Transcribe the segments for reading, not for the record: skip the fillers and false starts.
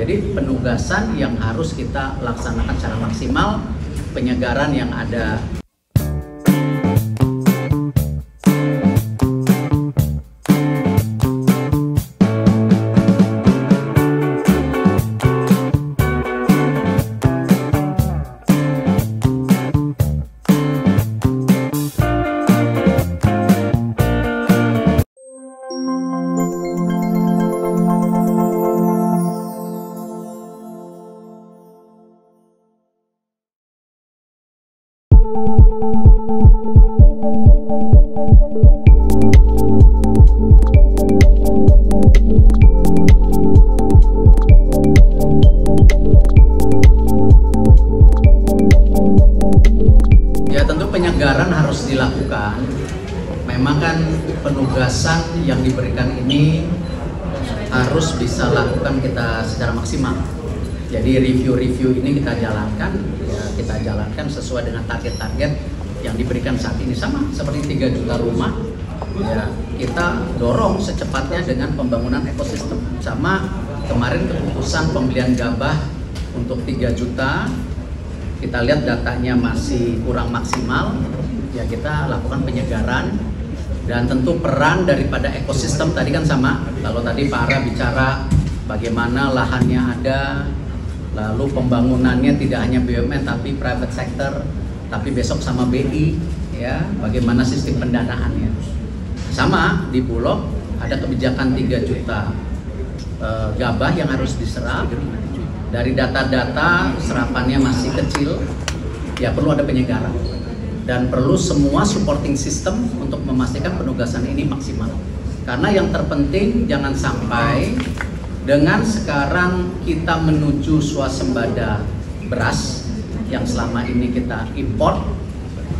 Jadi penugasan yang harus kita laksanakan secara maksimal, penyegaran yang ada. Ya tentu penyegaran harus dilakukan. Memang kan penugasan yang diberikan ini harus bisa lakukan kita secara maksimal. Jadi review-review ini kita jalankan, ya kita jalankan sesuai dengan target-target yang diberikan saat ini, sama seperti 3 juta rumah. Ya kita dorong secepatnya dengan pembangunan ekosistem. Sama kemarin keputusan pembelian gabah untuk 3 juta. Kita lihat datanya masih kurang maksimal, ya kita lakukan penyegaran. Dan tentu peran daripada ekosistem tadi kan sama. Kalau tadi Pak Ara bicara bagaimana lahannya ada, lalu pembangunannya tidak hanya BUMN tapi private sector, tapi besok sama BI, ya bagaimana sistem pendanaannya. Sama di Bulog ada kebijakan 3 juta gabah yang harus diserap. Dari data-data serapannya masih kecil, ya perlu ada penyegaran. Dan perlu semua supporting system untuk memastikan penugasan ini maksimal. Karena yang terpenting jangan sampai dengan sekarang kita menuju swasembada beras yang selama ini kita import,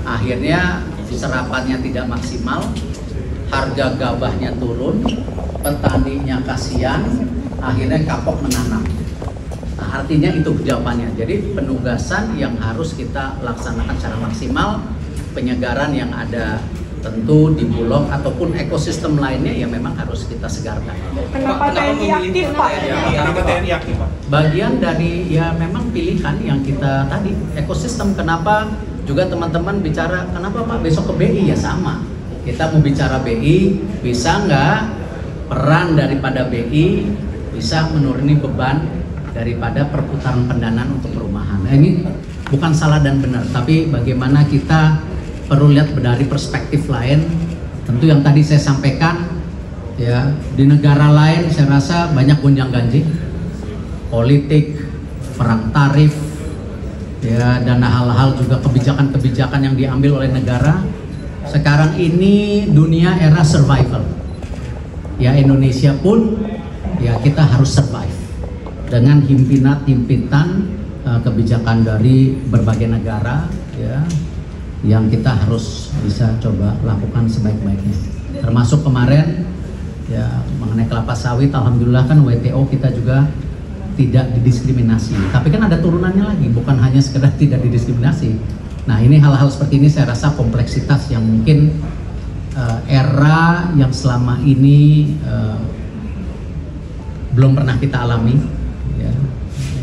akhirnya serapannya tidak maksimal, harga gabahnya turun, petaninya kasihan, akhirnya kapok menanam. Nah, artinya itu jawabannya. Jadi penugasan yang harus kita laksanakan secara maksimal, penyegaran yang ada tentu di Bulog ataupun ekosistem lainnya yang memang harus kita segarkan. Kenapa TNI aktif, Pak? Kenapa TNI aktif, Pak? Bagian dari ya memang pilihan yang kita tadi ekosistem. Kenapa juga teman-teman bicara kenapa Pak besok ke BI, ya sama. Kita mau bicara BI, bisa nggak peran daripada BI bisa menuruni beban daripada perputaran pendanaan untuk perumahan. Nah, ini bukan salah dan benar, tapi bagaimana kita perlu lihat dari perspektif lain. Tentu yang tadi saya sampaikan, ya di negara lain saya rasa banyak gonjang-ganjing, politik, perang tarif, ya dan hal-hal juga kebijakan-kebijakan yang diambil oleh negara. Sekarang ini dunia era survival. Ya Indonesia pun ya kita harus survive dengan himpitan kebijakan dari berbagai negara, ya yang kita harus bisa coba lakukan sebaik-baiknya. Termasuk kemarin ya mengenai kelapa sawit, alhamdulillah kan WTO kita juga tidak didiskriminasi. Tapi kan ada turunannya lagi, bukan hanya sekedar tidak didiskriminasi. Nah ini hal-hal seperti ini saya rasa kompleksitas yang mungkin era yang selama ini belum pernah kita alami. Ya.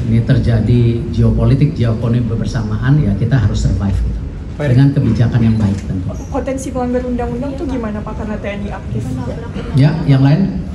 Ini terjadi geopolitik, geoekonomi bersamaan, ya kita harus survive gitu. Dengan kebijakan yang baik tentu. Potensi pelanggar undang-undang tuh gimana Pak karena TNI aktif? Ya, yang lain?